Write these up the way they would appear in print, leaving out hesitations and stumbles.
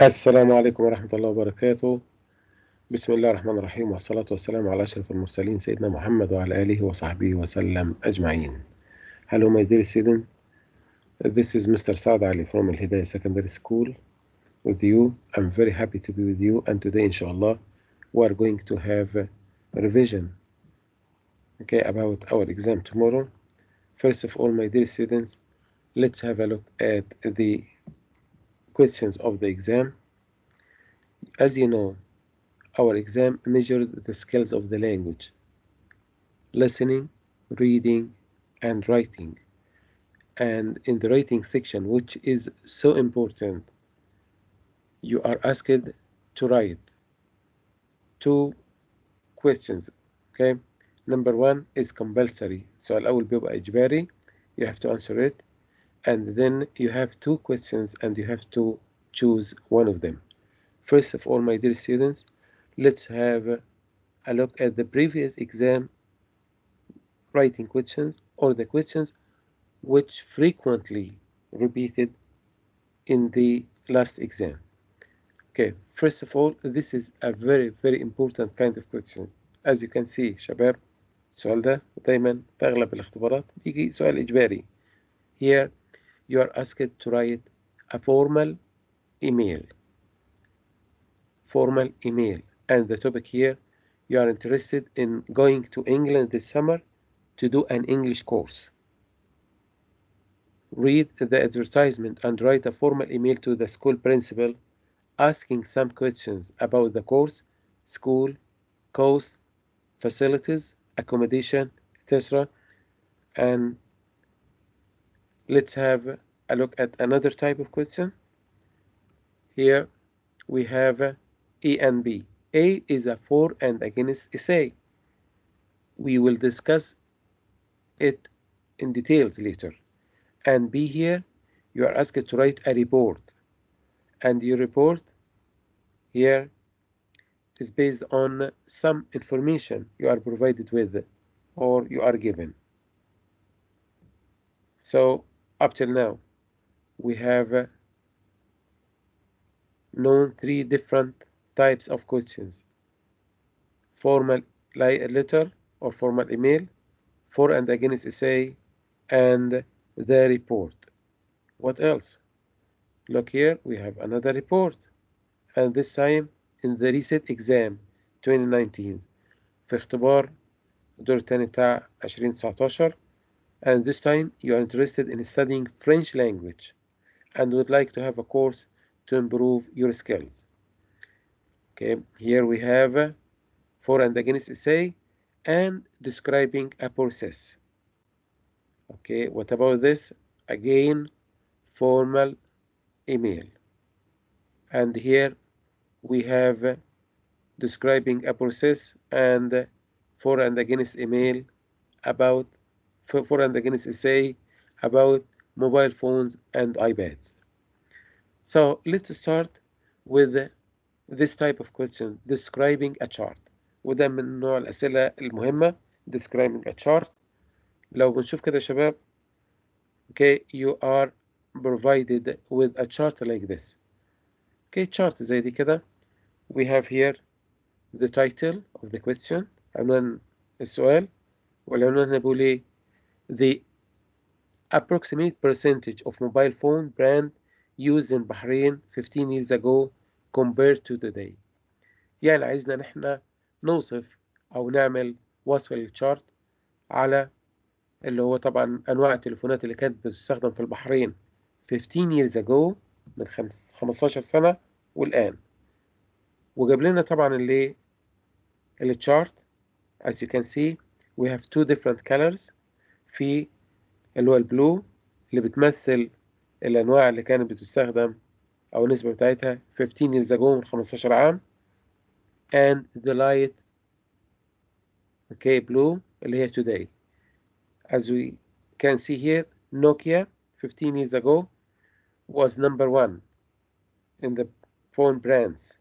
السلام عليكم ورحمة الله وبركاته. بسم الله الرحمن الرحيم، والصلاة والسلام على أشرف المرسلين سيدنا محمد وعلى آله وصحبه وسلم أجمعين. Hello my dear student, this is Mr. Saad Ali from الهداية Secondary School with you. I'm very happy to be with you, and today inshallah we are going to have a revision about our exam tomorrow. First of all, my dear students, let's have a look at the questions of the exam. As you know, our exam measures the skills of the language, listening, reading, and writing. And in the writing section, which is so important, you are asked to write two questions. Okay, number one is compulsory. السؤال الأول بيبقى إجباري. You have to answer it, and then you have two questions and you have to choose one of them. First of all, my dear students, let's have a look at the previous exam writing questions, or the questions which frequently repeated in the last exam. Okay, first of all, this is a very important kind of question. As you can see شباب، السؤال ده دايما في أغلب الاختبارات بيجي سؤال إجباري. Here you are asked to write a formal email. And the topic here, you are interested in going to England this summer to do an English course. Read the advertisement and write a formal email to the school principal asking some questions about the course, school, cost, facilities, accommodation, etc. And let's have a look at another type of question. Here we have A and B. A is a for and against essay. We will discuss it in details later. And B here, you are asked to write a report. And your report here is based on some information you are provided with or you are given. So up till now, we have known three different types of questions: formal letter or formal email, for and against essay, and the report. What else? Look here, we have another report, and this time in the recent exam 2019 في اختبار الدور الثاني بتاع 2019. And this time you are interested in studying French language and would like to have a course to improve your skills. Okay, here we have for and against essay and describing a process. Okay, what about this? Again, formal email. And here we have describing a process and for and against email about for and against essay about mobile phones and iPads. So let's start with this type of question, describing a chart. وده من نوع الأسئلة المهمة، describing a chart. لو بنشوف كده يا شباب، okay, you are provided with a chart like this. Okay, chart زي دي كده. We have here the title of the question، عنوان السؤال، والعنوان هنا بيقول ايه؟ The approximate percentage of mobile phone brand used in Bahrain 15 years ago compared to today. يعني عايزنا نحن نوصف أو نعمل وصف للشارت على اللي هو طبعا أنواع التليفونات اللي كانت بتستخدم في البحرين 15 years ago من 15 سنة والآن. وجاب لنا طبعا اللي الشارت. as you can see we have two different colors. في اللي هو البلو اللي بتمثل الأنواع اللي كانت بتستخدم أو النسبة بتاعتها 15 years ago من 15 عام، and the light okay blue اللي هي today. As we can see here, Nokia 15 years ago was number one in the phone brands.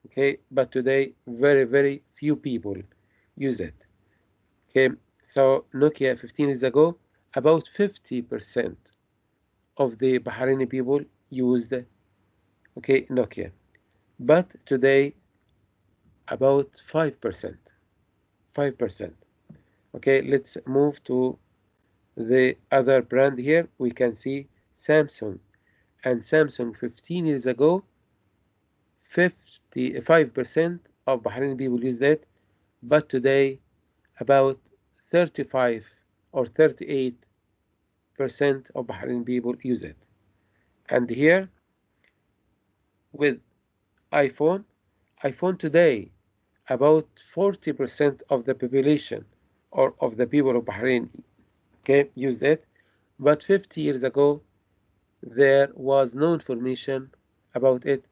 Okay, but today very few people use it. Okay, so Nokia 15 years ago, about 50% of the Bahraini people used okay, Nokia. But today about 5%. 5%. Okay, let's move to the other brand here. We can see Samsung. And Samsung 15 years ago, 55% of Bahraini people used it, but today about 35 or 38% of Bahraini people use it. And here with iPhone, iPhone today, about 40% of the population or of the people of Bahrain, okay, used it, but 50 years ago there was no information about it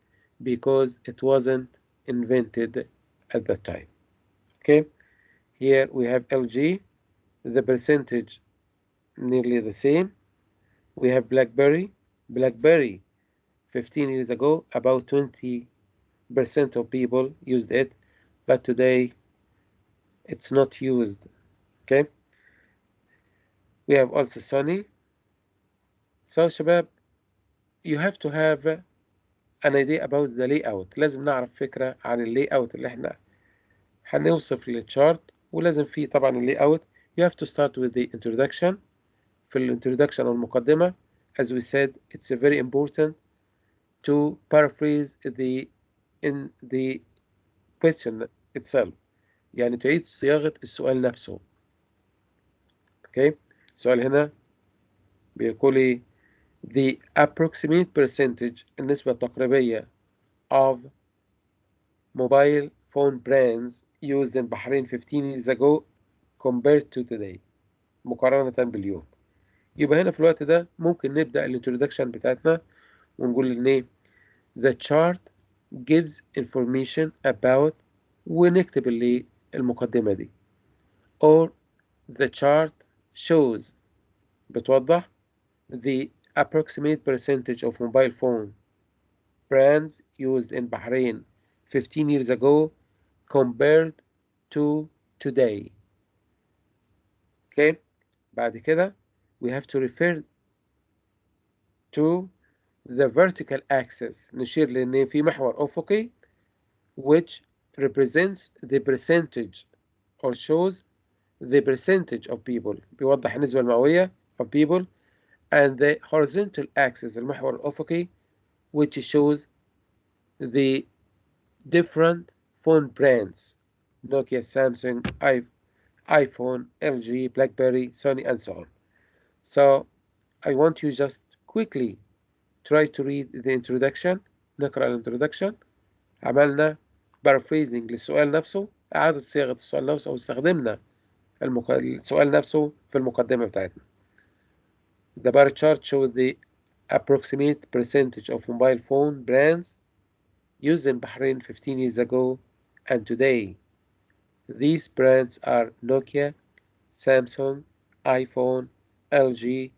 because it wasn't invented at that time. Okay, here we have LG, the percentage nearly the same. We have BlackBerry. BlackBerry 15 years ago about 20% of people used it, but today it's not used. Okay, we have also Sony. So شباب, you have to have an idea about the layout. لازم نعرف فكرة عن اللي اوت اللي احنا هنوصف للتشارت، ولازم فيه طبعا اللي اوت. You have to start with the introduction. في الانترودكشن أو المقدمة, as we said, it's very important to paraphrase in the question itself. يعني تعيد صياغة السؤال نفسه. Okay, السؤال هنا بيقول لي the approximate percentage, النسبة التقريبية of mobile phone brands used in Bahrain 15 years ago compared to today, مقارنة باليوم. يبقى هنا في الوقت ده ممكن نبدأ الانترودكشن بتاعتنا ونقول إن إيه the chart gives information about, ونكتب اللي المقدمة دي, or the chart shows, بتوضح the approximate percentage of mobile phone brands used in Bahrain 15 years ago compared to today. Okay, بعد كده we have to refer to the vertical axis, نشير لأن في محور أفقي which represents the percentage or shows the percentage of people, بيوضح النسبة المئوية of people, and the horizontal axis, المحور الأفقي, which shows the different phone brands, Nokia, Samsung, iPhone, LG, BlackBerry, Sony, and so on. So I want you just quickly try to read the introduction. نقرأ الانترودكشن. عملنا paraphrasing للسؤال نفسه, إعادة صياغة السؤال نفسه, أو استخدمنا السؤال نفسه في المقدمة بتاعتنا. The bar chart shows the approximate percentage of mobile phone brands used in Bahrain 15 years ago and today. These brands are Nokia, Samsung, iPhone, LG,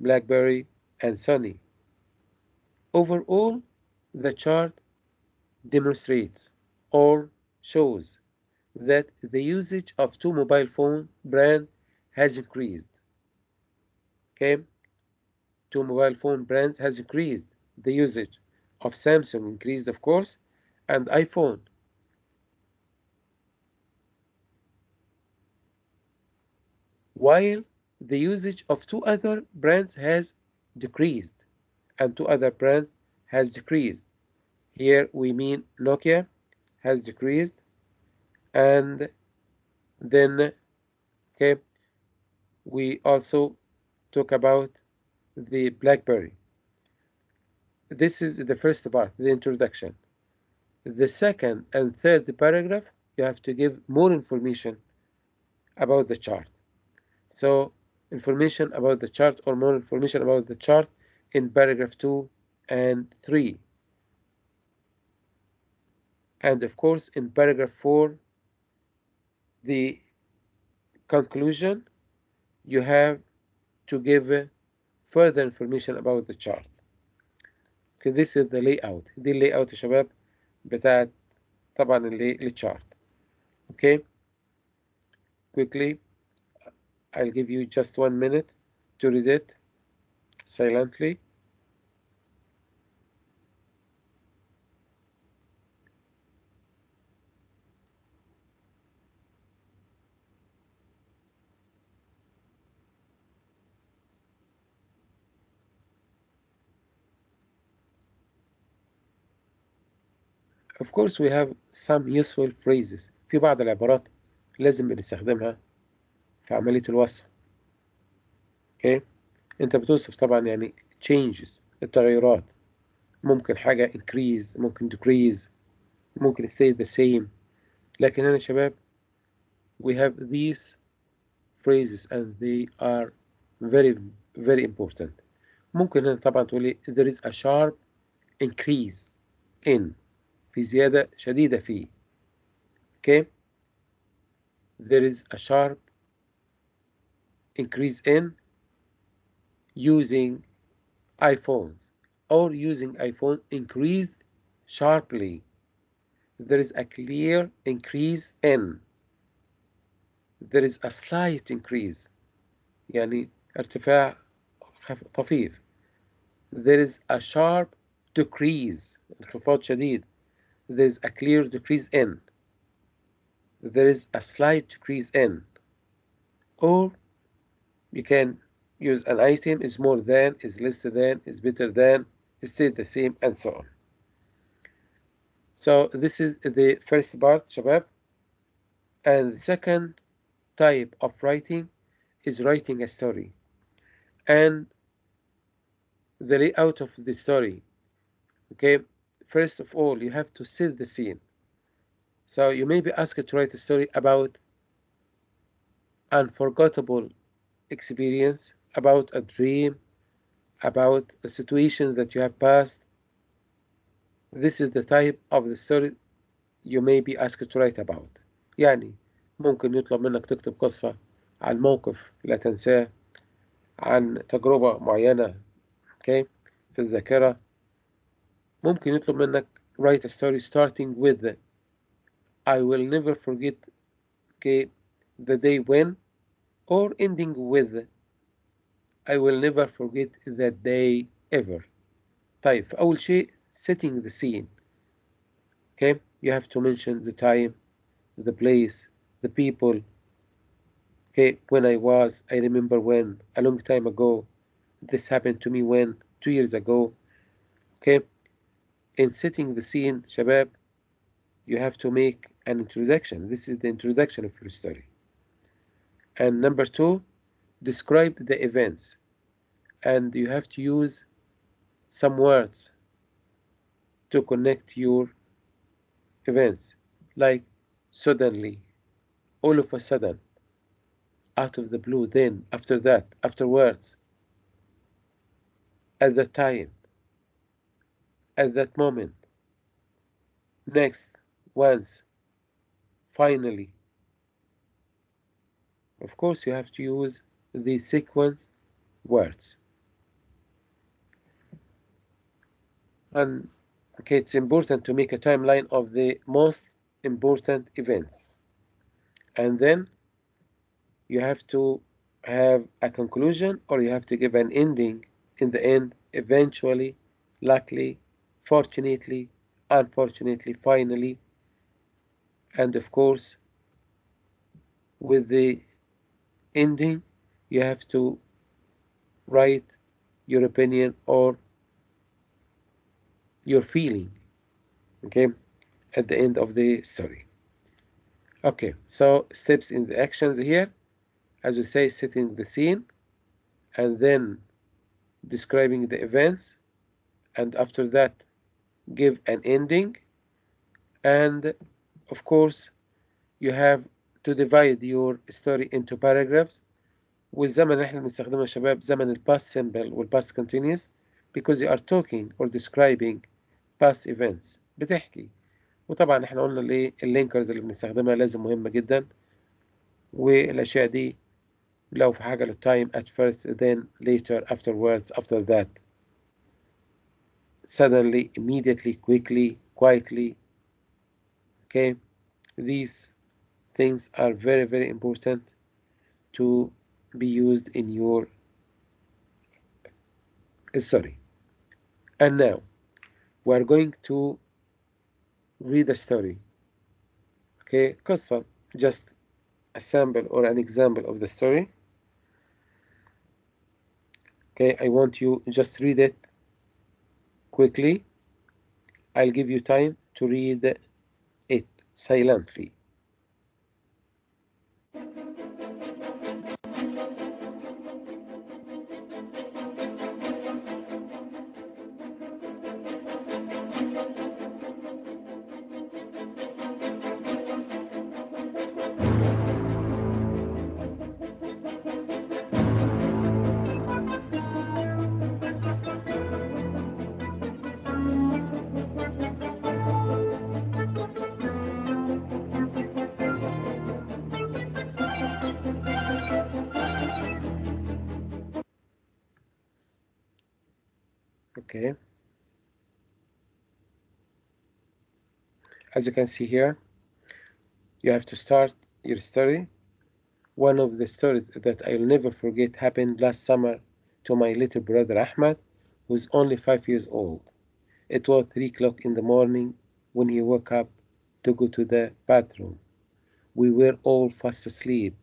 BlackBerry, and Sony. Overall, the chart demonstrates or shows that the usage of two mobile phone brands has increased. Okay, two mobile phone brands has increased. The usage of Samsung increased, of course, and iPhone. While the usage of two other brands has decreased, and two other brands has decreased. Here we mean Nokia has decreased, and then okay, we also talk about the BlackBerry. This is the first part, the introduction. The second and third paragraph, you have to give more information about the chart. So information about the chart or more information about the chart in paragraph 2 and 3. And of course in paragraph 4, the conclusion, you have to give further information about the chart. Okay, this is the layout. دي اللاyout يا شباب بتاعت طبعا الchart. Okay, quickly I'll give you just 1 minute to read it silently. Of course we have some useful phrases. في بعض العبارات لازم بنستخدمها في عملية الوصف. اوكي، انت بتوصف طبعا يعني changes، التغيرات. ممكن حاجة increase، ممكن decrease، ممكن stay the same. لكن هنا يا شباب we have these phrases and they are very very important. ممكن هنا طبعا تقولي there is a sharp increase in، في زيادة شديدة في. okay، there is a sharp increase in using iPhones, or using iPhone increased sharply. There is a clear increase in. There is a slight increase، يعني ارتفاع طفيف. There is a sharp decrease، انخفاض شديد. There is a clear decrease in. There is a slight decrease in. Or you can use an item is more than, is less than, is better than, stay the same, and so on. So this is the first part شباب. And the second type of writing is writing a story. And the layout of the story. Okay, first of all, you have to set the scene. So you may be asked to write a story about unforgettable experience, about a dream, about a situation that you have passed. This is the type of the story you may be asked to write about. يعني ممكن يطلب منك تكتب قصة عن موقف لا تنساه، عن تجربة معينة okay في الذاكرة. ممكن يطلب منك write a story starting with I will never forget okay the day when, or ending with I will never forget that day ever. طيب فأول شيء setting the scene. Okay, you have to mention the time, the place, the people. Okay, when I remember when, a long time ago, this happened to me when, 2 years ago. Okay, in setting the scene شباب, you have to make an introduction. This is the introduction of your story. And number two, describe the events. And you have to use some words to connect your events, like suddenly, all of a sudden, out of the blue, then, after that, afterwards, at that time, at that moment, next, once, finally. Of course, you have to use the sequence words. And okay, it's important to make a timeline of the most important events. And then you have to have a conclusion, or you have to give an ending in the end, eventually, luckily, fortunately, unfortunately, finally. And of course, with the ending, you have to write your opinion or your feeling, okay, at the end of the story. Okay, so steps in the actions here, as we say, setting the scene, and then describing the events, and after that give an ending. And of course you have to divide your story into paragraphs. والزمن اللي احنا بنستخدمه يا شباب زمن ال past simple وال past continuous, because you are talking or describing past events، بتحكي. وطبعا احنا قلنا ليه اللينكرز اللي بنستخدمها لازم مهمة جدا، والاشياء دي لو في حاجة للتايم at first, then later, afterwards, after that, suddenly, immediately, quickly, quietly. Okay, these things are very very important to be used in your story. And now we are going to read a story. Okay, قصة, just a sample or an example of the story. Okay, I want you just read it quickly. I'll give you time to read it silently. Okay, as you can see here, you have to start your story. One of the stories that I'll never forget happened last summer to my little brother Ahmed, who's only 5 years old. It was 3 o'clock in the morning when he woke up to go to the bathroom. We were all fast asleep.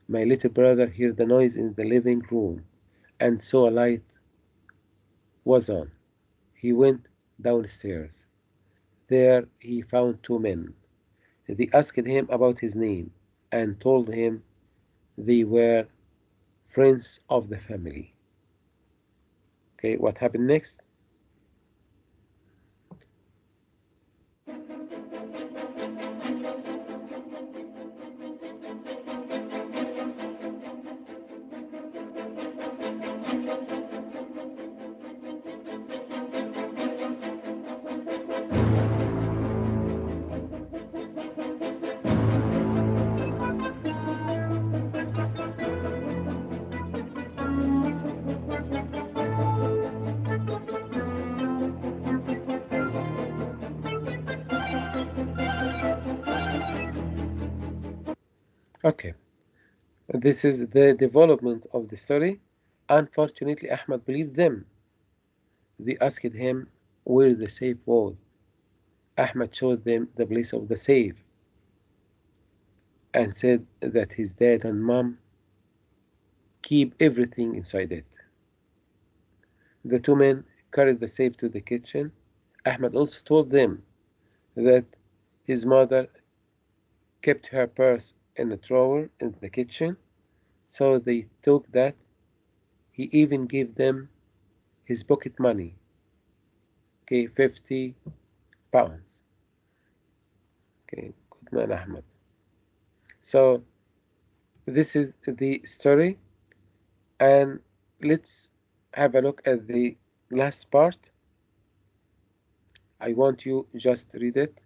My little brother heard the noise in the living room and saw a light was on. He went downstairs. There he found 2 men. They asked him about his name and told him they were friends of the family. Okay, what happened next? Okay, this is the development of the story. Unfortunately, Ahmed believed them. They asked him where the safe was. Ahmed showed them the place of the safe and said that his dad and mom keep everything inside it. The 2 men carried the safe to the kitchen. Ahmed also told them that his mother kept her purse in a drawer in the kitchen, so they took that. He even gave them his pocket money, okay, 50 pounds. Okay, good man, Ahmed. So this is the story, and let's have a look at the last part. I want you just read it.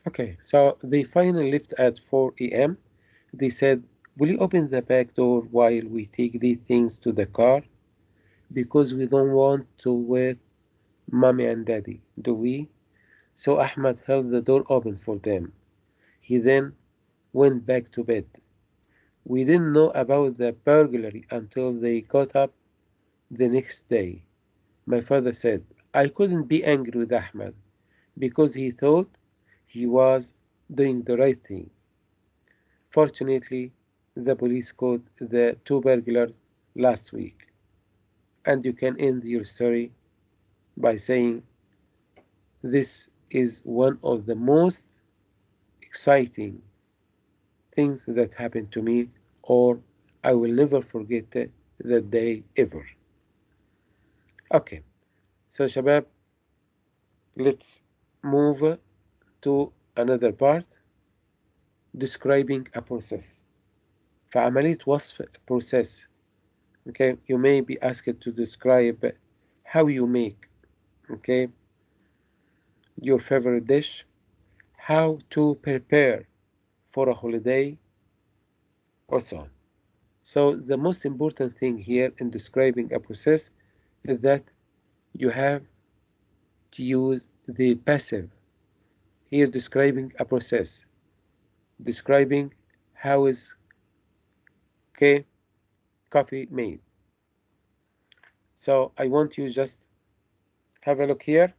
Okay, so they finally left at 4 a.m. They said, will you open the back door while we take these things to the car? Because we don't want to wake mommy and daddy, do we? So Ahmed held the door open for them. He then went back to bed. We didn't know about the burglary until they got up the next day. My father said, I couldn't be angry with Ahmed because he thought he was doing the right thing. Fortunately, the police caught the 2 burglars last week. And you can end your story by saying, this is one of the most exciting things that happened to me, or I will never forget that day ever. Okay, so شباب, let's move to another part, describing a process. فعملية وصف process. Okay, you may be asked to describe how you make, okay, your favorite dish, how to prepare for a holiday, or so on. So the most important thing here in describing a process is that you have to use the passive. Here describing a process, describing how is coffee made. So I want you just have a look here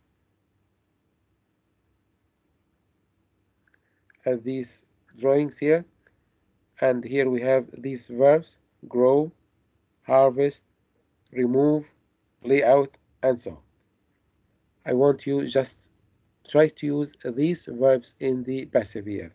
at these drawings here, and here we have these verbs: grow, harvest, remove, lay out, and so on. I want you just try to use these verbs in the passive here.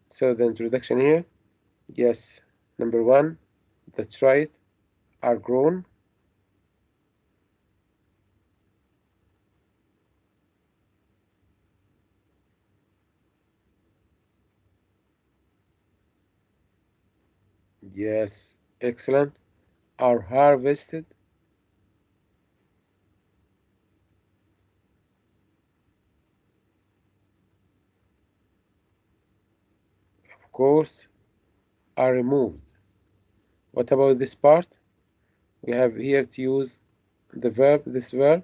So the introduction here, yes, number one, that's right, are grown. Yes, excellent. Are harvested. Of course, are removed. What about this part? We have here to use the verb, this verb.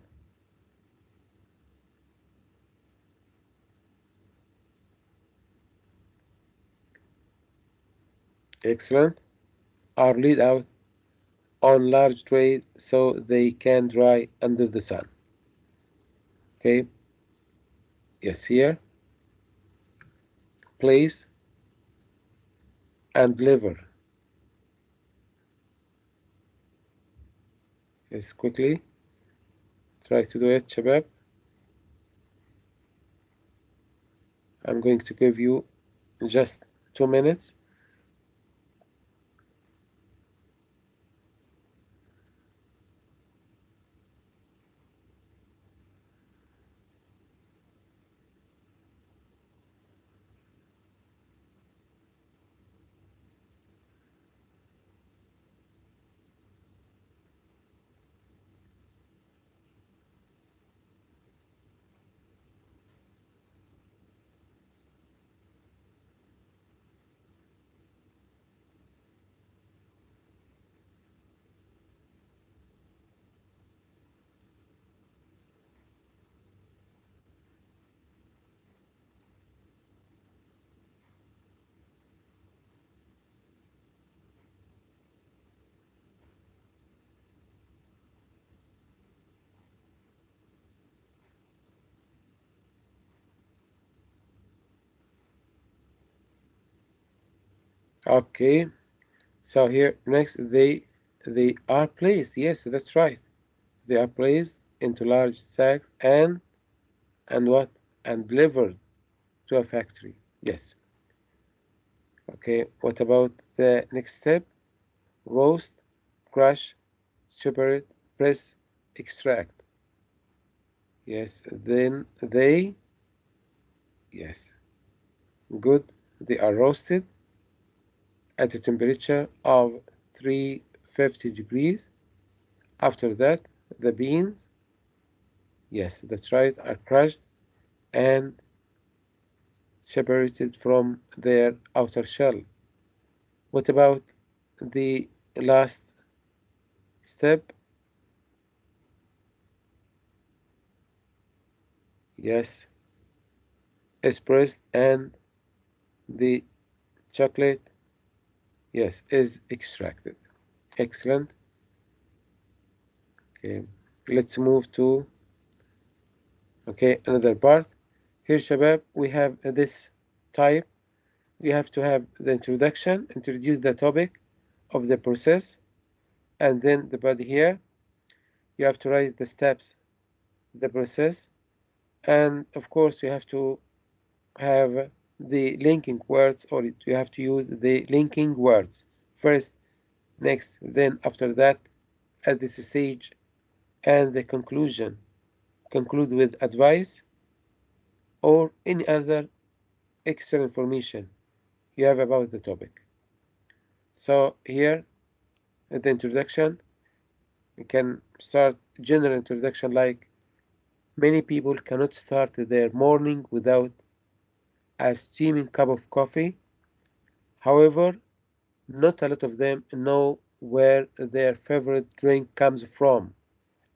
Excellent. Are laid out on large trays so they can dry under the sun. Okay. Yes, here. Place and deliver. Yes, quickly. Try to do it, shabab. I'm going to give you just 2 minutes. Okay. So here next they are placed. Yes, that's right. They are placed into large sacks and what? And delivered to a factory. Yes. Okay. What about the next step? Roast, crush, separate, press, extract. Yes. Then they, yes, good. They are roasted at a temperature of 350 degrees. After that, the beans, yes, that's right, are crushed and separated from their outer shell. What about the last step? Yes, espresso and the chocolate, yes, is extracted. Excellent. Okay, let's move to another part. Here, Shabab, we have this type. We have to have the introduction, introduce the topic of the process, and then the body here. You have to write the steps, the process, and of course you have to have the linking words, or you have to use the linking words first, next, then after that, at this stage, and the conclusion. Conclude with advice or any other extra information you have about the topic. So here at the introduction, we can start general introduction like Many people cannot start their morning without a steaming cup of coffee. However, not a lot of them know where their favorite drink comes from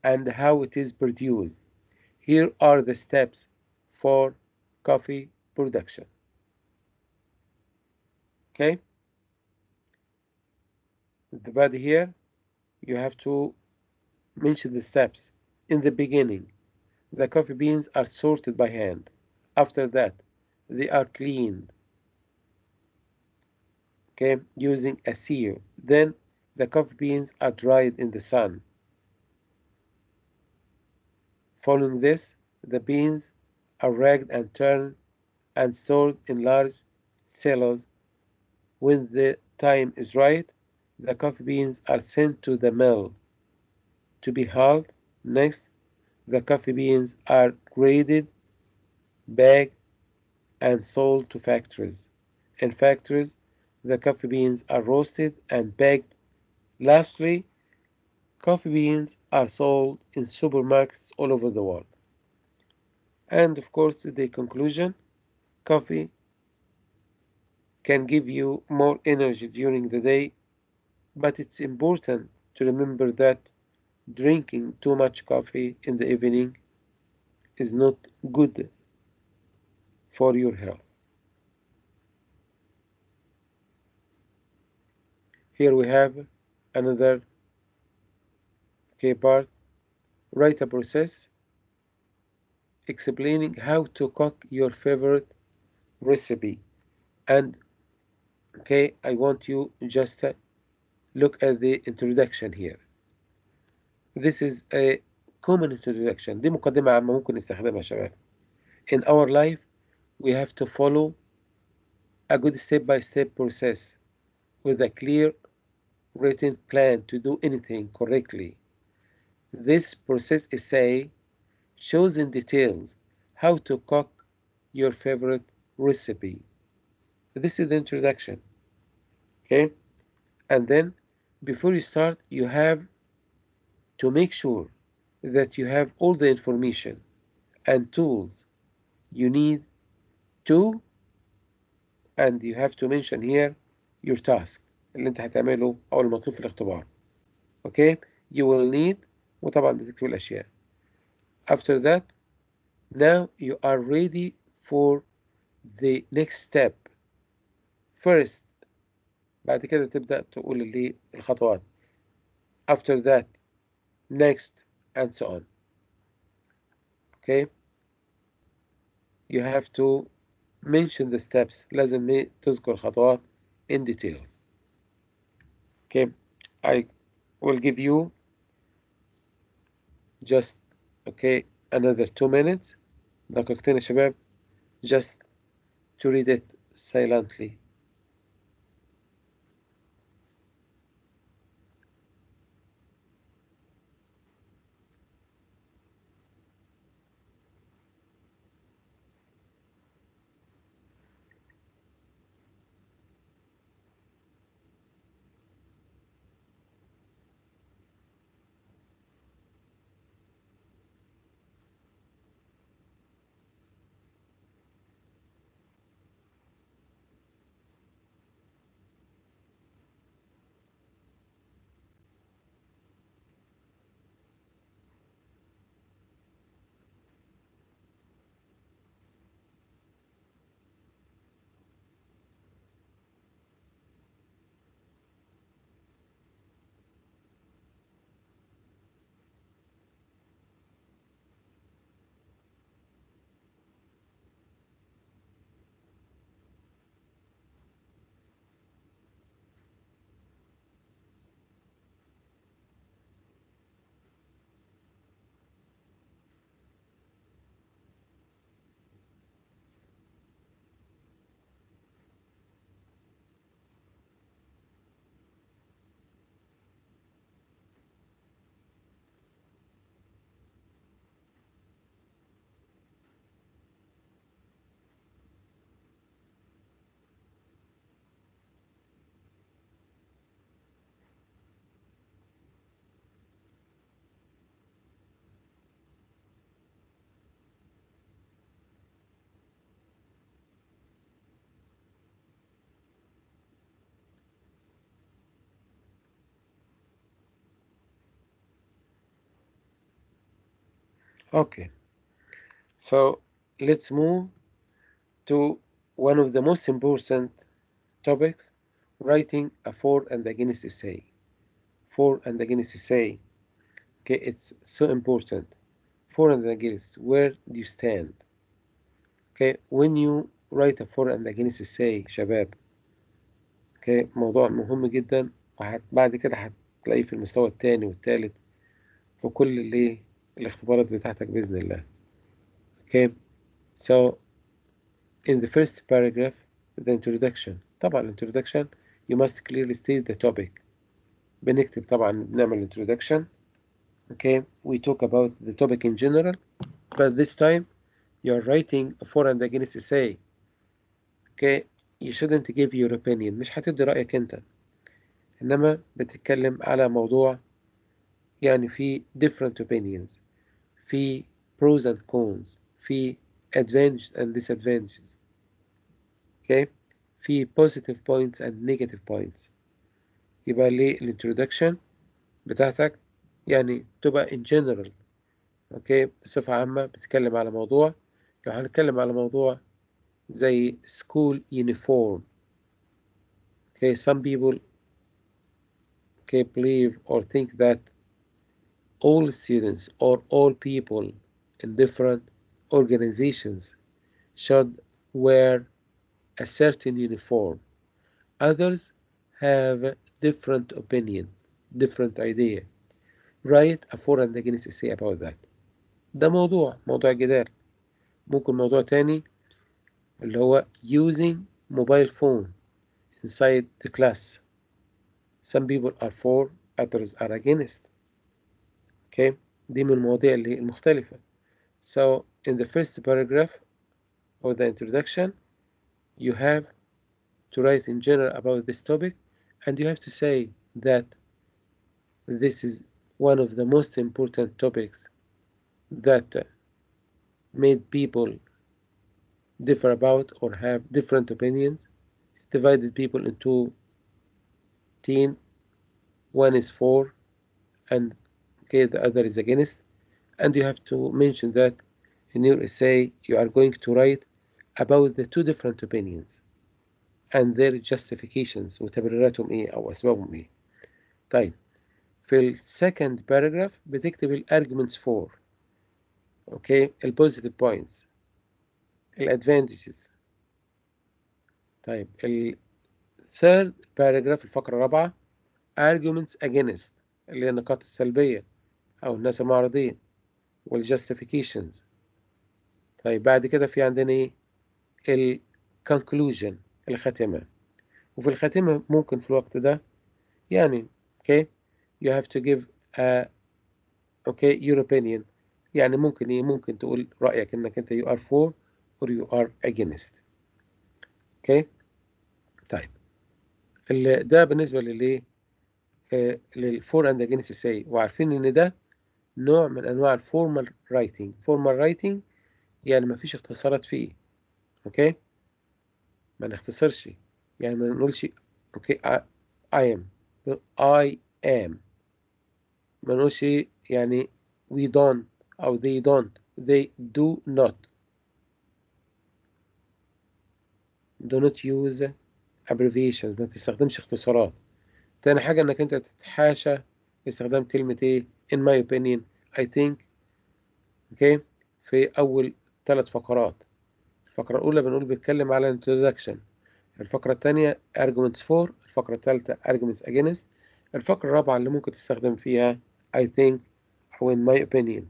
and how it is produced. Here are the steps for coffee production. Okay, the body here, you have to mention the steps. In the beginning, the coffee beans are sorted by hand. After that, they are cleaned, okay, using a sieve. Then the coffee beans are dried in the sun. Following this, the beans are raked and turned and stored in large silos. When the time is right, the coffee beans are sent to the mill to be hulled. Next, the coffee beans are graded, bagged, and sold to factories. In factories, the coffee beans are roasted and bagged. Lastly, coffee beans are sold in supermarkets all over the world. And of course, the conclusion, coffee can give you more energy during the day, but it's important to remember that drinking too much coffee in the evening is not good for your health. Here we have another key part. Write a process explaining how to cook your favorite recipe. And okay, I want you just look at the introduction here. This is a common introduction. دي مقدمة عامة ممكن نستخدمها يا شباب. In our life, we have to follow a good step-by-step process with a clear written plan to do anything correctly. This process essay shows in details how to cook your favorite recipe. This is the introduction. Okay? And then before you start, you have to make sure that you have all the information and tools you need to, and you have to mention here your task اللي انت هتعمله او المطلوب في الاختبار. Okay? You will need, وطبعا بتكتب الاشياء. After that, now you are ready for the next step. First, بعد كده تبدأ تقول اللي الخطوات. After that, next, and so on. Okay? You have to mention the steps. لازم تذكر الخطوات in details. Okay? I will give you just, okay, another 2 minutes. دقيقتين يا شباب. Just to read it silently. Okay, so let's move to one of the most important topics, writing a for and against essay. For and against essay. Okay, it's so important. For and against, where do you stand? Okay, when you write a for and against essay شباب. Okay, موضوع مهم جدا، وبعد كده هتلاقيه في المستوى الثاني والثالث في كل الاختبارات بتاعتك بإذن الله. Okay, so in the first paragraph, the introduction. طبعا introduction you must clearly state the topic. بنكتب طبعا بنعمل introduction. Okay, we talk about the topic in general, but this time you're writing a for and against essay. Okay, you shouldn't give your opinion. مش هتدي رأيك انت، انما بتتكلم على موضوع يعني في different opinions، في pros and cons، في advantages and disadvantages. Okay، في positive points and negative points. يبقى ليه الانترودكشن بتاعتك يعني تبقى in general. اوكي، بصفة عامة بتتكلم على موضوع. لو هنتكلم على موضوع زي school uniform. Okay, some people believe or think that all students or all people in different organizations should wear a certain uniform. Others have different opinion, different idea. Write a for and against essay about that. ده موضوع جدال. ممكن موضوع تاني اللي هو using mobile phone inside the class. Some people are for, others are against. Okay, دي من المواضيع المختلفة. So in the first paragraph or the introduction, you have to write in general about this topic, and you have to say that this is one of the most important topics that made people differ about or have different opinions, divided people into team. One is for, and okay, the other is against, and you have to mention that in your essay you are going to write about the two different opinions and their justifications وتبريراتهم ايه او اسبابهم ايه. طيب في السكند باراجراف بتكتب الارجيومنتس فور. اوكي، البوزيتيف بوينتس، الادفانتجز. طيب الثيرد باراجراف الفقرة الرابعة arguments against اللي هي النقاط السلبية او الناس المعارضين والjustifications. طيب بعد كده في عندنا ايه الكونكلوجن الخاتمة. وفي الخاتمة ممكن في الوقت ده يعني okay you have to give a okay your opinion. يعني ممكن ايه ممكن تقول رأيك انك انت you are for or you are against. okay طيب ده بالنسبة للايه للفور اند against essay. وعارفين ان ده نوع من انواع الفورمال رايتنج. فورمال رايتنج يعني ما فيش اختصارات فيه. اوكي، ما نختصرش، يعني ما نقولش اوكي I am I am. ما نقولش يعني we don't أو they don't they do not. do not use abbreviations. ما تستخدمش اختصارات. تاني حاجة انك انت تتحاشى استخدام كلمة ايه in my opinion I think. اوكي، في أول 3 فقرات. الفقرة الأولى بنقول بيتكلم على introduction. الفقرة الثانية arguments for. الفقرة الثالثة arguments against. الفقرة الرابعة اللي ممكن تستخدم فيها I think أو in my opinion.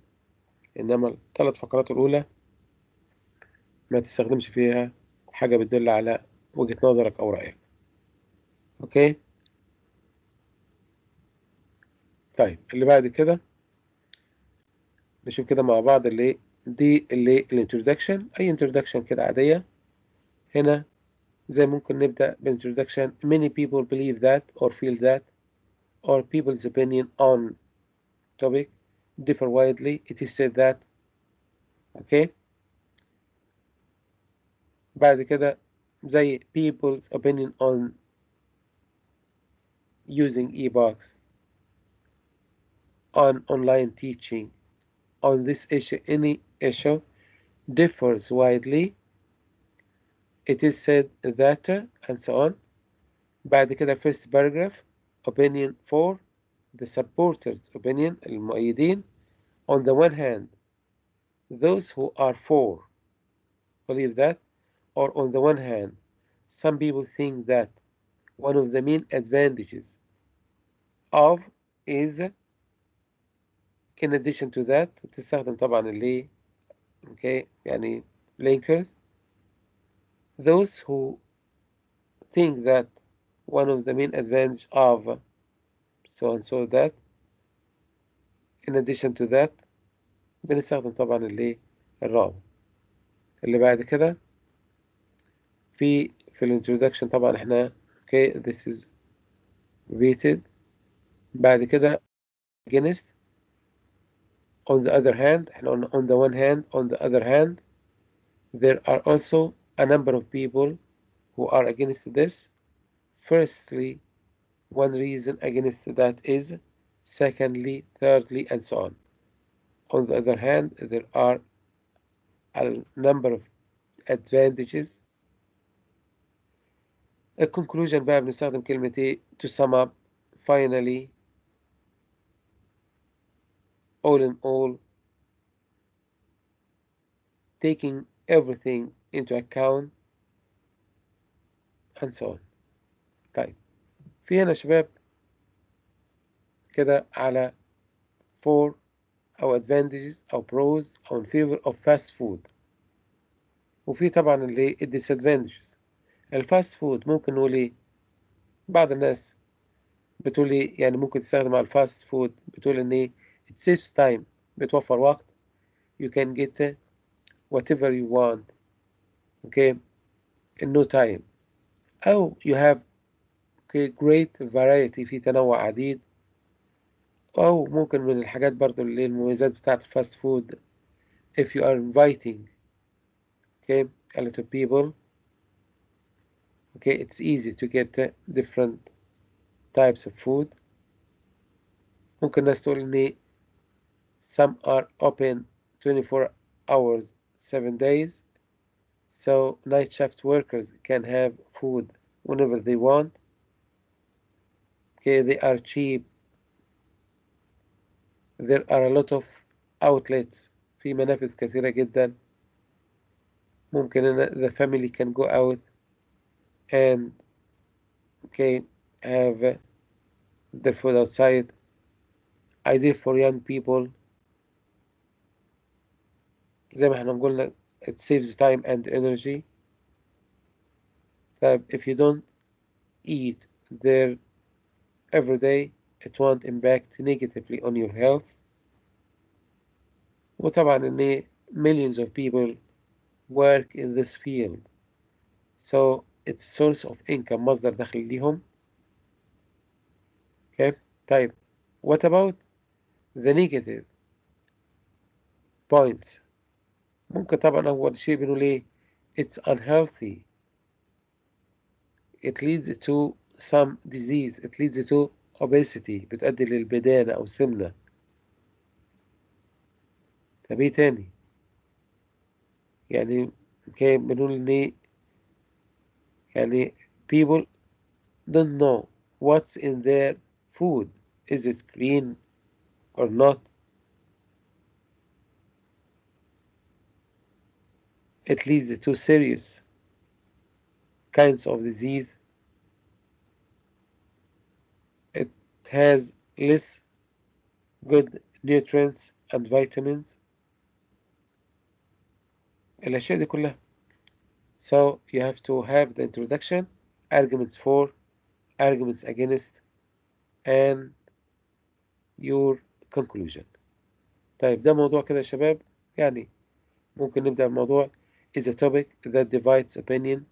إنما ال3 فقرات الأولى ما تستخدمش فيها حاجة بتدل على وجهة نظرك أو رأيك. أوكي، طيب اللي بعد كده نشوف كده مع بعض دي الانترودكشن. أي انترودكشن كده عادية. هنا زي ممكن نبدأ بالانترودكشن. many people believe that or feel that or people's opinion on topic differ widely. It is said that. اوكي، بعد كده زي people's opinion on using e-books on online teaching on this issue, any issue, differs widely. It is said that and so on. بعد كده first paragraph, opinion 4, the supporters opinion, المؤيدين. On the one hand, those who are for believe that, or on the one hand, some people think that one of the main advantages of is in addition to that. بتستخدم طبعا اللي okay يعني linkers. Those who think that one of the main advantage of so and so that in addition to that بنستخدم طبعا اللي الرابط. اللي بعد كده في الانترودكشن طبعا احنا okay this is repeated. بعد كده against, on the other hand احنا قلنا on the one hand, on the other hand there are also a number of people who are against this. Firstly, one reason against that is, secondly, thirdly, and so on. On the other hand, there are a number of advantages. A conclusion بقى بنستخدم كلمة ايه to sum up, finally, all in all, taking everything into account, and so on. طيب في هنا شباب كده على for أو advantages أو pros أو in favor of fast food. وفي طبعا اللي disadvantages. الفاست فود ممكن نقول ايه؟ بعض الناس بتقول ايه يعني ممكن تستخدم على الفاست فود بتقول ان ايه it saves time، بتوفر وقت. you can get whatever you want okay in no time. أو you have great variety، في تنوع عديد. أو ممكن من الحاجات برضو اللي المميزات بتاعت الفاست فود if you are inviting okay a lot of people okay it's easy to get different types of food. ممكن الناس تقول إن some are open 24 hours 7 days so night shift workers can have food whenever they want. Okay, they are cheap. There are a lot of outlets، في منافذ كثيرة جدا. ممكن the family can go out and okay have their food outside. Ideal for young people زي ما احنا قلنا it saves time and energy. if you don't eat there every day it won't impact negatively on your health. وطبعا ان millions of people work in this field so it's a source of income، مصدر دخل ليهم. okay طيب what about the negative points؟ ممكن طبعا أول شيء بنقول إيه it's unhealthy، it leads to some disease، it leads to obesity، بتؤدي للبدانة أو سمنة. طب إيه تاني؟ يعني okay بنقول إن إيه يعني people don't know what's in their food, is it clean or not. It leads to serious kinds of disease. It has less good nutrients and vitamins. الأشياء دي كلها. So you have to have the introduction, arguments for, arguments against, and your conclusion. طيب ده موضوع كده يا شباب، يعني ممكن نبدأ الموضوع is a topic that divides opinion.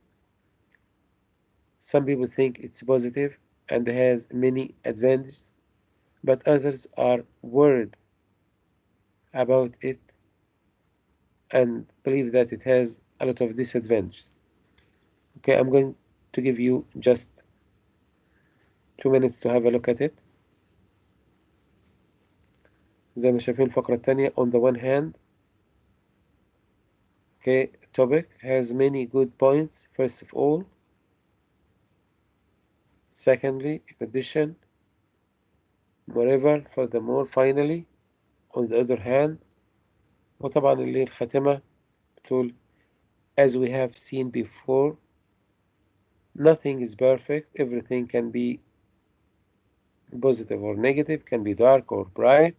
Some people think it's positive and has many advantages, but others are worried about it and believe that it has a lot of disadvantages. Okay, I'm going to give you just 2 minutes to have a look at it. زي ما شايفين الفقرة التانية. On the one hand, okay, topic has many good points. First of all, secondly, in addition, moreover, furthermore, finally, on the other hand. وطبعا اللي الخاتمة بتقول as we have seen before, nothing is perfect. Everything can be positive or negative, can be dark or bright.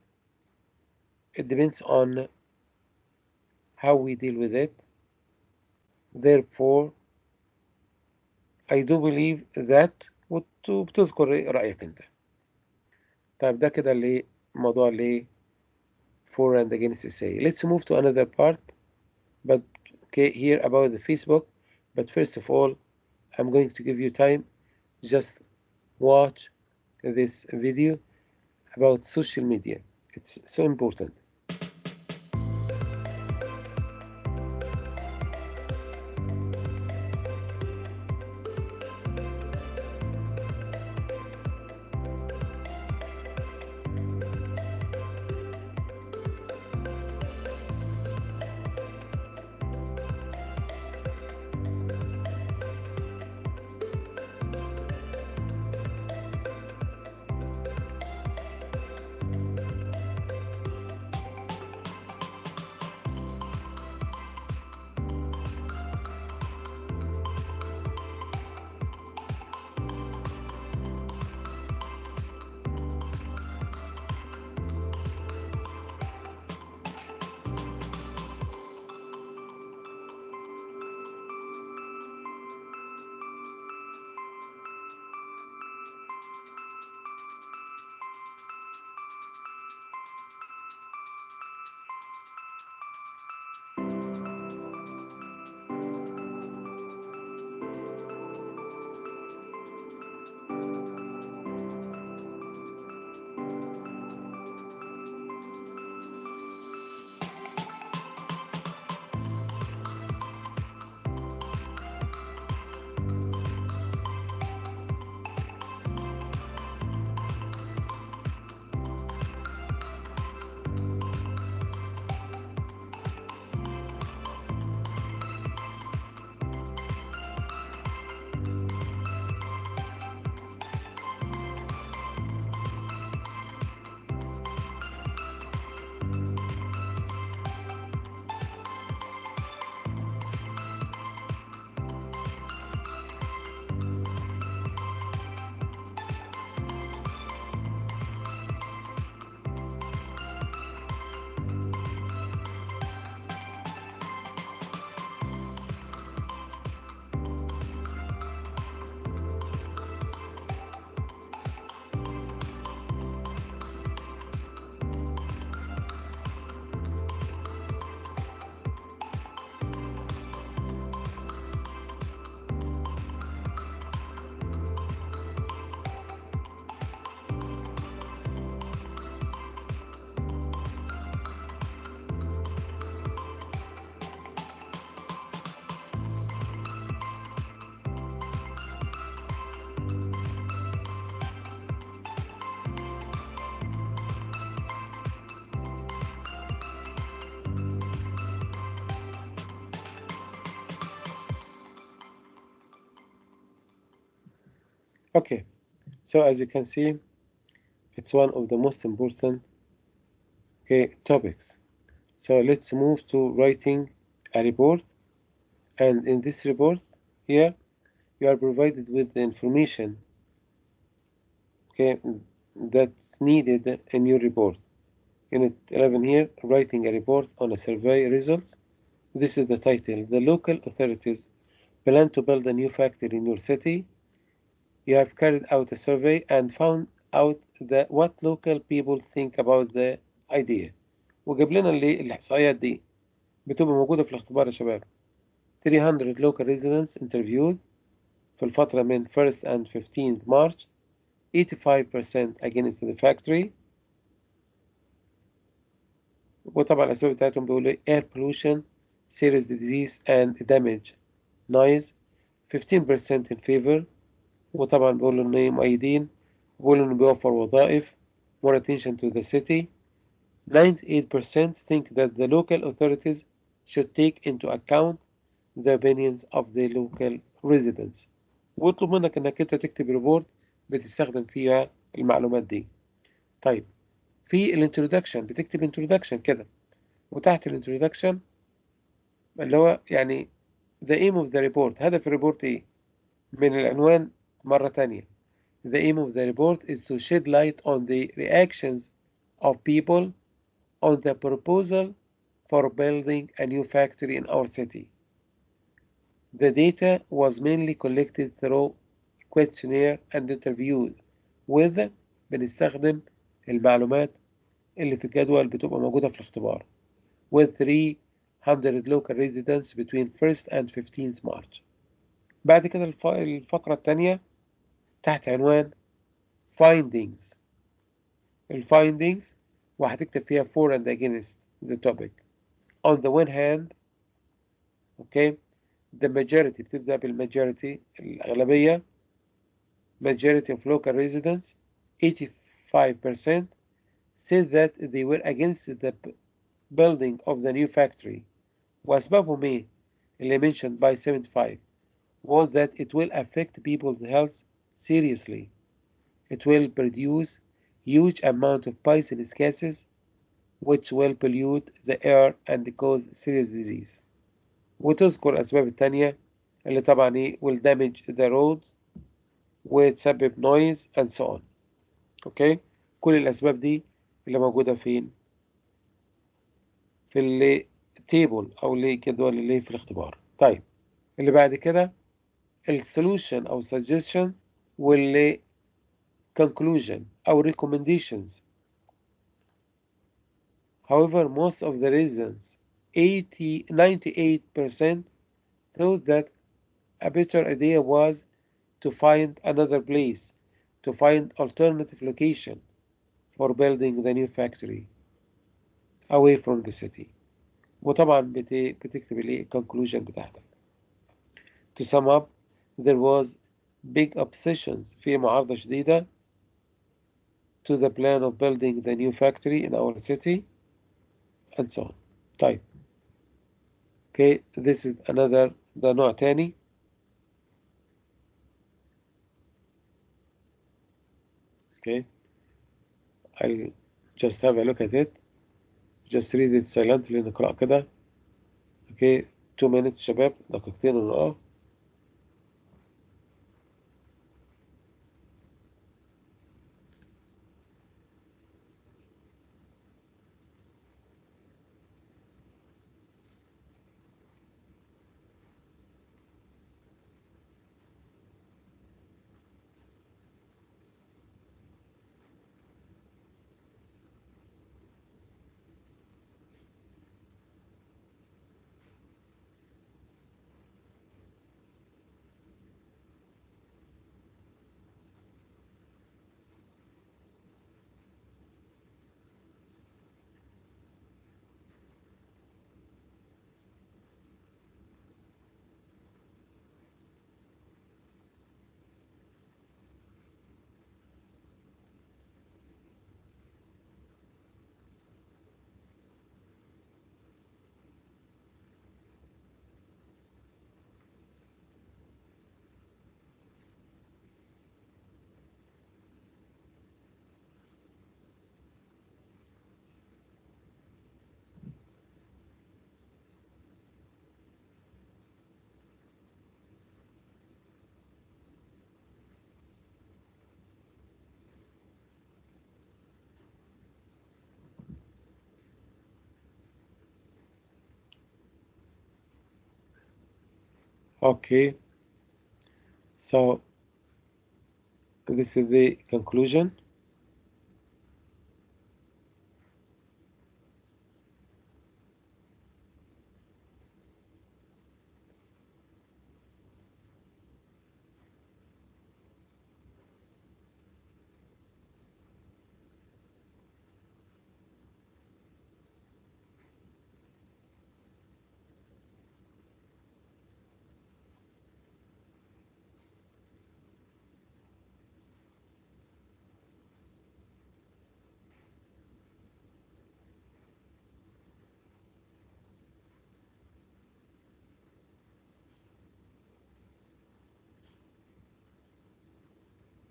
It depends on how we deal with it. Therefore, I do believe that. وبتذكر رأيك أنت. طيب ده كده اللي موضوع اللي for and against essay. Let's move to another part. But okay, here about the Facebook. But first of all, I'm going to give you time. Just watch this video about social media. It's so important. Okay, so as you can see, it's one of the most important topics. So let's move to writing a report. And in this report here, you are provided with the information that's needed in your report. Unit 11 here, writing a report on a survey results. This is the title. The local authorities plan to build a new factory in your city. You have carried out a survey and found out what local people think about the idea. وجاب لنا الإحصائيات دي بتبقى موجودة في الاختبار يا شباب. 300 local residents interviewed في الفترة من 1st and 15th March. 85% against the factory. وطبعا الأسباب بتاعتهم بيقولوا air pollution, serious disease and damage, noise. 15% in favor. وطبعا بيقولوا إنه مؤيدين. بيقولوا إنه بيوفر وظائف. more attention to the city. 98% think that the local authorities should take into account the opinions of the local residents. واطلب منك انك انت تكتب ريبورت بتستخدم فيها المعلومات دي. طيب في الانترودكشن بتكتب انترودكشن كده، وتحت الانترودكشن اللي هو يعني the aim of the report، هدف الريبورت ايه من العنوان مرة تانية. The aim of the report is to shed light on the reactions of people on the proposal for building a new factory in our city. The data was mainly collected through questionnaire and interviews with بنستخدم المعلومات اللي في الجدول بتبقى موجودة في الاختبار with 300 local residents between 1st and 15th March. بعد كده الفقرة الثانية تحت عنوان findings. الفايندينجز وهتكتب فيها for and against the topic. On the one hand okay the majority بتبدأ بالمajority الأغلبية majority of local residents 85% said that they were against the building of the new factory. وأسبابهم إيه؟ اللي mentioned by 75 was that it will affect people's health seriously. It will produce huge amount of poisonous gases which will pollute the air and cause serious disease. وتذكر الأسباب التانية اللي طبعا إيه will damage the roads وتسبب noise and so on. أوكي كل الأسباب دي اللي موجودة فين؟ في التيبل أو الجدول اللي في الاختبار. طيب اللي بعد كده السولوشن أو suggestions واللي conclusion أو recommendations. However, most of the reasons 98% thought that a better idea was to find another place, to find alternative location for building the new factory away from the city. وطبعا بتكتب conclusion بتاعتك. To sum up, there was big oppositions في معارضة شديدة to the plan of building the new factory in our city and so on. طيب okay this is another ده نوع تاني. Okay I'll just have a look at it, just read it silently نقرأ كده. Okay 2 minutes شباب دقيقتين ونقرأ. Okay so this is the conclusion.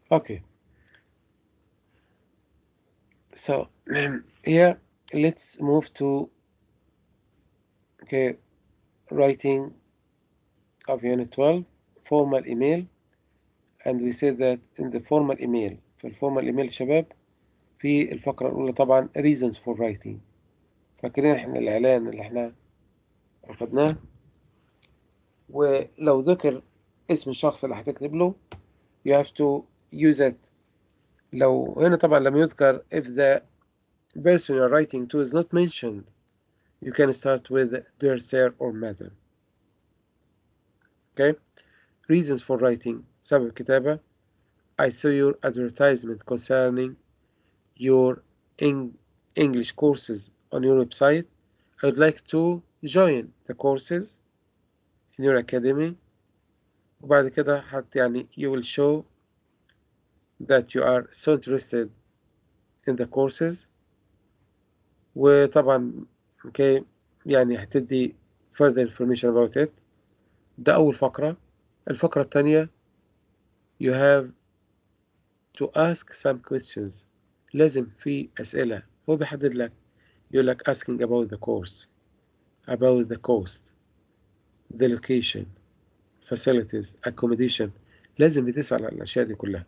Okay, so here let's move to writing of unit 12 formal email. and we said that in the formal email في الفورمال email شباب في الفقرة الأولى طبعا reasons for writing. فاكرين احنا الإعلان اللي احنا أخدناه، ولو ذكر اسم الشخص اللي هتكتب له you have to use it. لو هنا طبعا لم يذكر if the person you're writing to is not mentioned you can start with dear sir or madam. Okay, reasons for writing سبب الكتابة. I saw your advertisement concerning your English courses on your website. I would like to join the courses in your academy. وبعد كده يعني you will show that you are so interested in the courses. وطبعا okay يعني هتدي further information about it. ده أول فقرة. الفقرة الثانية you have to ask some questions. لازم في أسئلة هو بيحدد لك، يقول لك asking about the course, about the cost, the location, facilities, accommodation. لازم بتسأل على الأشياء دي كلها.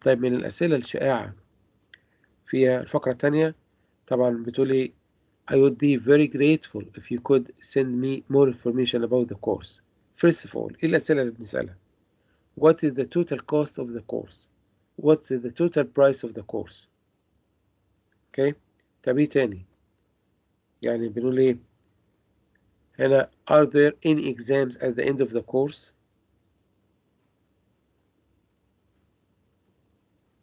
طيب من الأسئلة الشائعة فيها الفقرة الثانية طبعا بتقولي I would be very grateful if you could send me more information about the course. First of all إيه الأسئلة اللي بنسألها؟ What is the total cost of the course? What's the total price of the course? Okay. طب إيه تاني؟ يعني بنقول إيه؟ هنا are there any exams at the end of the course?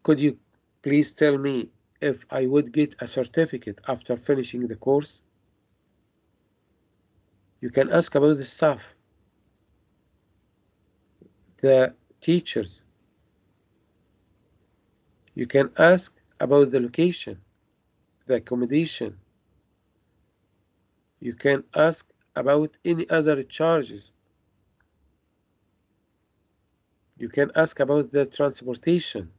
Could you please tell me if I would get a certificate after finishing the course? You can ask about the staff, the teachers. You can ask about the location, the accommodation. You can ask about any other charges. You can ask about the transportation.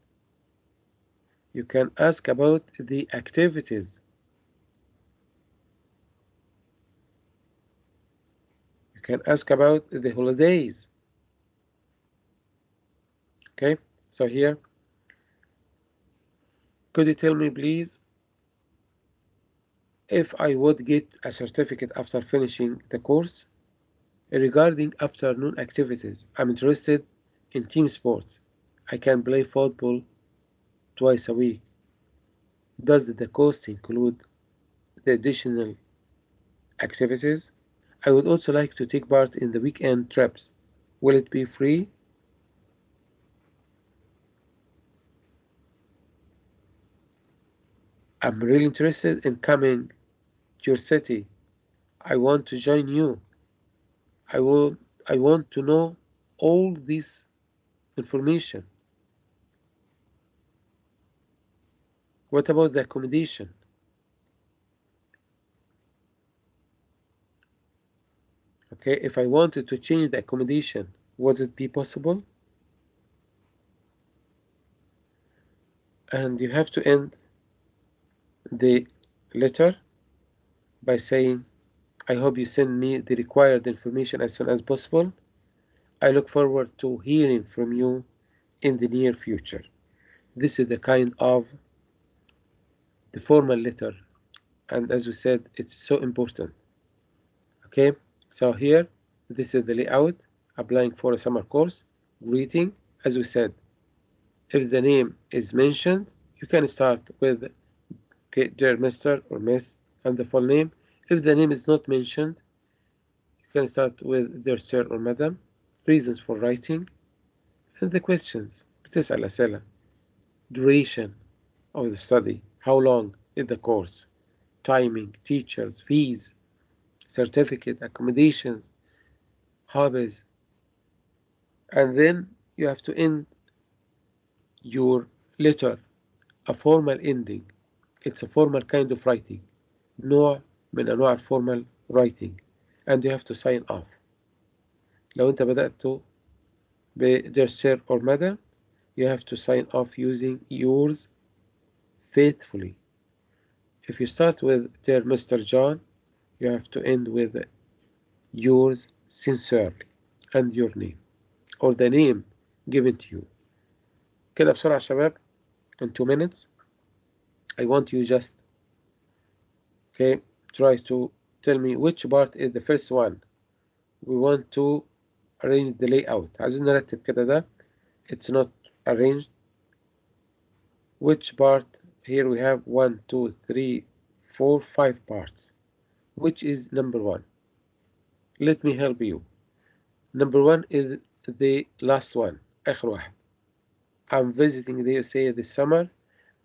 You can ask about the activities. You can ask about the holidays. Okay, so here, could you tell me please if I would get a certificate after finishing the course? Regarding afternoon activities, I'm interested in team sports. I can play football twice a week. Does the cost include the additional activities? I would also like to take part in the weekend trips. Will it be free? I'm really interested in coming to your city. I want to join you. I want to know all this information. What about the accommodation? Okay, if I wanted to change the accommodation, would it be possible? And you have to end the letter by saying, I hope you send me the required information as soon as possible. I look forward to hearing from you in the near future. This is the kind of the formal letter, and as we said, it's so important. Okay, so here, this is the layout. Applying for a summer course, greeting. As we said, if the name is mentioned, you can start with dear Mr. or Miss and the full name. If the name is not mentioned, you can start with dear Sir or Madam. Reasons for writing and the questions. بتسأل أسئلة. Duration of the study. How long is the course? Timing, teachers, fees, certificate, accommodations, hobbies. And then you have to end your letter, a formal ending. It's a formal kind of writing. نوع من أنواع formal writing. And you have to sign off. لو أنت بدأت ب dear sir or madam, you have to sign off using yours faithfully. If you start with Dear Mr. John, you have to end with yours sincerely and your name or the name given to you. كده بسرعة يا شباب. In 2 minutes I want you just try to tell me which part is the first one. We want to arrange the layout. عايزين نرتب كده ده. It's not arranged. Which part? Here we have 1, 2, 3, 4, 5 parts. Which is number 1? Let me help you. Number 1 is the last one. آخر واحد. I'm visiting the USA this summer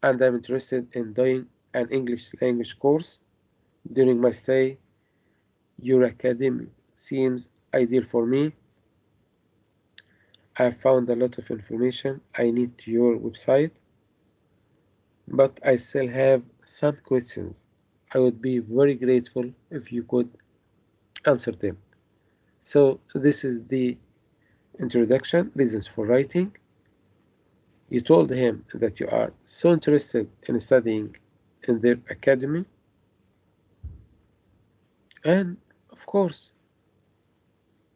and I'm interested in doing an English language course. During my stay, your academy seems ideal for me. I've found a lot of information I need to your website, but I still have some questions. I would be very grateful if you could answer them. So this is the introduction, reasons for writing. You told him that you are so interested in studying in their academy, and of course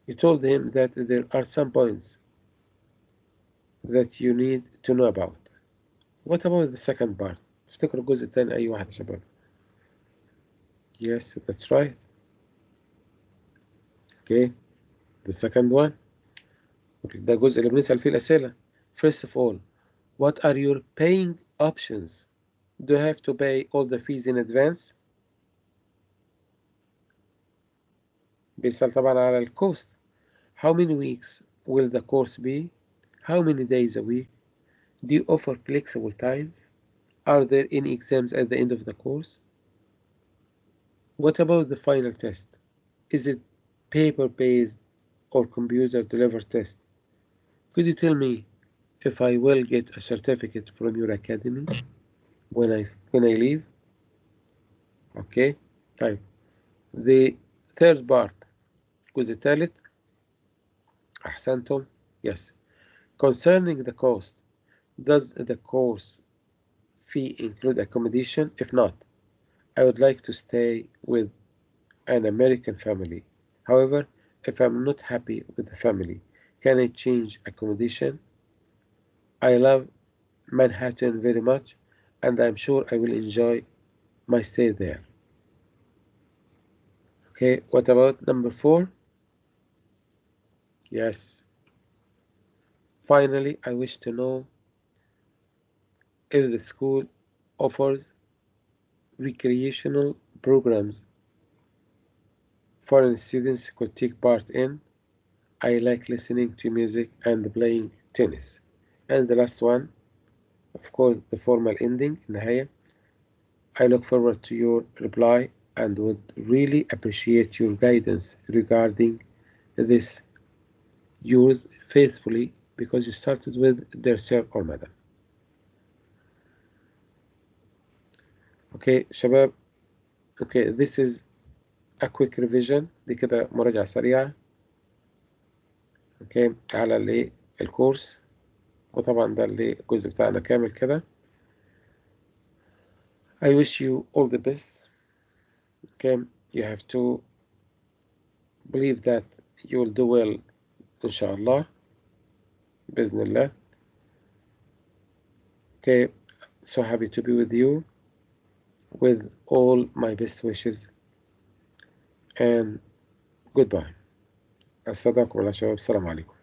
you told him that there are some points that you need to know about. What about the second part? تفتكروا الجزء الثاني أي واحد يا شباب؟ Yes, that's right. Okay, the second one. ده الجزء اللي بنسأل فيه الأسئلة. First of all, what are your paying options? Do you have to pay all the fees in advance? بيسأل طبعا على الكوست. How many weeks will the course be? How many days a week? Do you offer flexible times? Are there any exams at the end of the course? What about the final test? Is it paper-based or computer-delivered test? Could you tell me if I will get a certificate from your academy when I leave? Okay, طيب. The third part, الجزء الثالث. أحسنتم. Yes. Concerning the cost, does the course fee include accommodation? If not, I would like to stay with an American family. However, if I'm not happy with the family, can I change accommodation? I love Manhattan very much, and I'm sure I will enjoy my stay there. Okay, what about number 4? Yes. Finally, I wish to know if the school offers recreational programs foreign students could take part in. I like listening to music and playing tennis. And the last one, of course, the formal ending, النهاية. I look forward to your reply and would really appreciate your guidance regarding this. Yours faithfully, because you started with dear sir or madam. Okay شباب. Okay, this is a quick revision. دي كده مراجعة سريعة. Okay, على اللي الكورس، وطبعا ده اللي الجزء بتاعنا كامل كده. I wish you all the best. Okay, you have to believe that you will do well إن شاء الله بإذن الله. Okay, so happy to be with you with all my best wishes and goodbye. أستودعكم الله شباب. السلام عليكم.